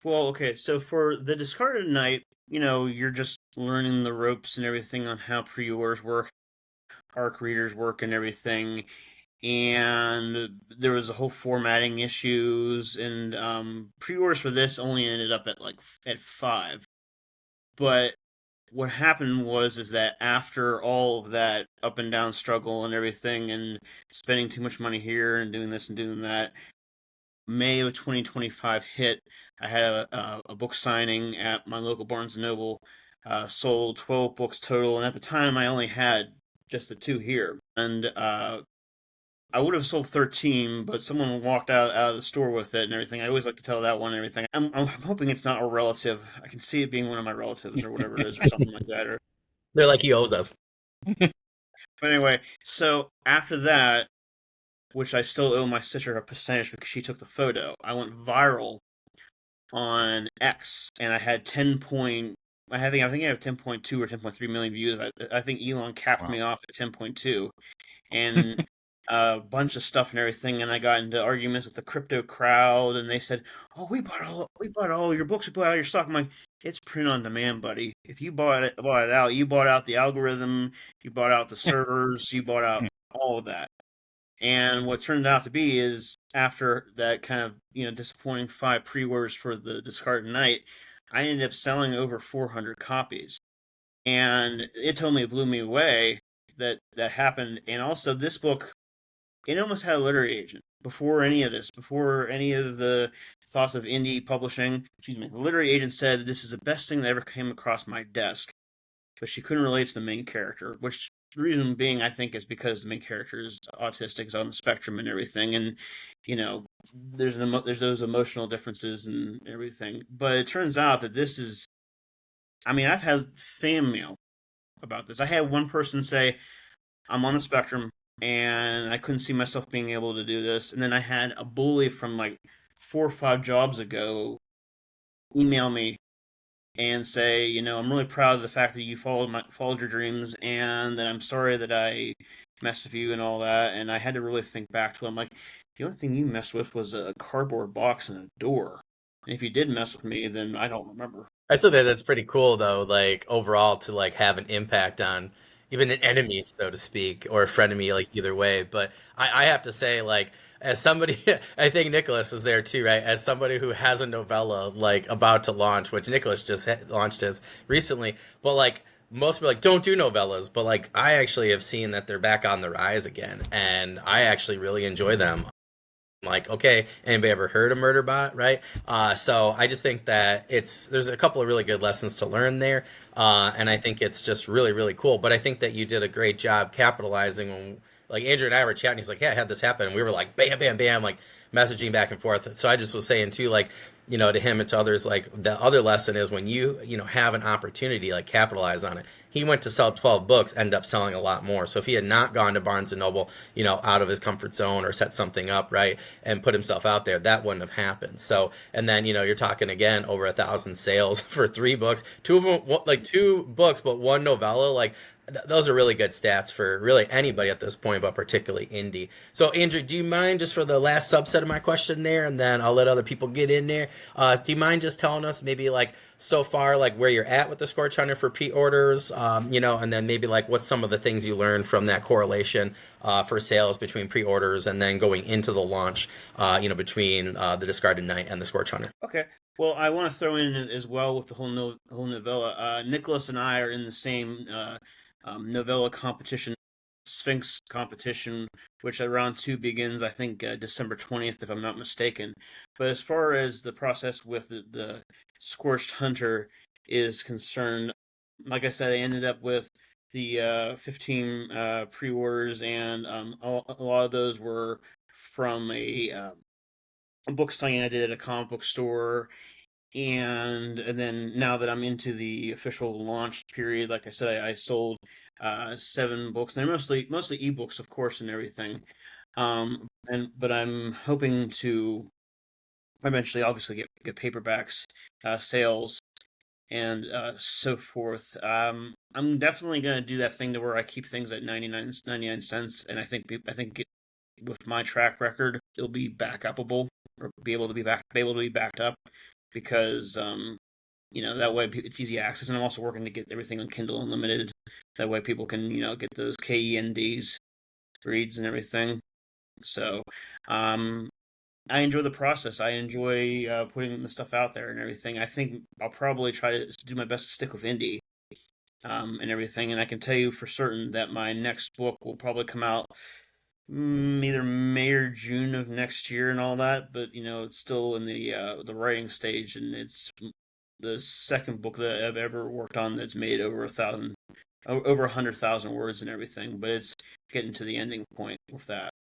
Well, okay, so for the Discarded Knight, you're just learning the ropes and everything on how pre-orders work, arc readers work, and everything. And there was a whole formatting issues, and pre-orders for this only ended up at at five. But what happened was is that after all of that up and down struggle and everything, and spending too much money here and doing this and doing that, May of 2025 hit. I had a book signing at my local Barnes and Noble. Sold 12 books total, and at the time I only had just the two here. And I would have sold 13, but someone walked out of the store with it and everything. I always like to tell that one and everything. I'm hoping it's not a relative. I can see it being one of my relatives or whatever it is or something like that. Or They're like, he owes us. But anyway, so after that, which I still owe my sister a percentage because she took the photo, I went viral on X, and I had 10 point. I think I have 10.2 or 10.3 million views. I think Elon capped Wow. me off at 10.2, and a bunch of stuff and everything. And I got into arguments with the crypto crowd, and they said, "Oh, we bought all your books. We bought all your stock." I'm like, "It's print on demand, buddy. If you bought it out. You bought out the algorithm. You bought out the servers. You bought out all of that." And what turned out to be is after that kind of disappointing five pre-orders for the Discarded Knight, I ended up selling over 400 copies, and it totally blew me away that that happened. And also, this book, it almost had a literary agent before any of this, before any of the thoughts of indie publishing. Excuse me, the literary agent said this is the best thing that ever came across my desk, but she couldn't relate to the main character, which the reason being I think is because the main character is autistic, is on the spectrum and everything, and you know there's those emotional differences and everything. But it turns out that this is, I mean, I've had fan mail about this. I had one person say I'm on the spectrum and I couldn't see myself being able to do this, and then I had a bully from like 4 or 5 jobs ago email me and say, I'm really proud of the fact that you followed your dreams, and that I'm sorry that I messed with you and all that. And I had to really think back to it. I'm like, the only thing you messed with was a cardboard box and a door. And if you did mess with me, then I don't remember. I still think that's pretty cool though, like overall to like have an impact on even an enemy, so to speak, or a frenemy, like either way. But I have to say, like, as somebody, I think Nicholas is there too, right? As somebody who has a novella like about to launch, which Nicholas just launched his recently, but like most people like don't do novellas, but like I actually have seen that they're back on the rise again, and I actually really enjoy them. Like, okay, anybody ever heard of Murderbot, right? So I just think that there's a couple of really good lessons to learn there, and I think it's just really really cool. But I think that you did a great job capitalizing on, like Andrew and I were chatting. He's like, "Yeah, I had this happen," and we were like, "Bam, bam, bam," like messaging back and forth. So I just was saying too, like, to him and to others, like the other lesson is when you have an opportunity, like capitalize on it. He went to sell 12 books, ended up selling a lot more. So if he had not gone to Barnes and Noble, out of his comfort zone or set something up, right, and put himself out there, that wouldn't have happened. So, and then, you're talking again over 1,000 sales for 3 books, two of them, like 2 books, but one novella. Like, those are really good stats for really anybody at this point, but particularly indie. So, Andrew, do you mind just for the last subset of my question there, and then I'll let other people get in there? Do you mind just telling us maybe like so far, like where you're at with the Scorched Hunter for pre-orders, and then maybe like what's some of the things you learned from that correlation for sales between pre-orders and then going into the launch, between the Discarded Knight and the Scorched Hunter? Okay. Well, I want to throw in as well with the whole novella. Nicholas and I are in the same novella competition, Sphinx competition, which at round two begins, I think, December 20th, if I'm not mistaken. But as far as the process with the Scorched Hunter is concerned, like I said, I ended up with the 15 pre-orders, and a lot of those were from a book signing I did at a comic book store, and then now that I'm into the official launch period, like I said, I sold 7 books. And they're mostly ebooks, of course, and everything. And but I'm hoping to eventually, obviously, get paperbacks, sales, and so forth. I'm definitely gonna do that thing to where I keep things at 99 cents, and I think with my track record, it'll be back upable, or be able to be backed up. because that way it's easy access. And I'm also working to get everything on Kindle Unlimited. That way people can get those KENDs reads and everything. So I enjoy the process. I enjoy putting the stuff out there and everything. I think I'll probably try to do my best to stick with indie and everything. And I can tell you for certain that my next book will probably come out either May or June of next year and all that. But it's still in the writing stage, and it's the second book that I've ever worked on that's made over 100,000 words and everything. But it's getting to the ending point with that.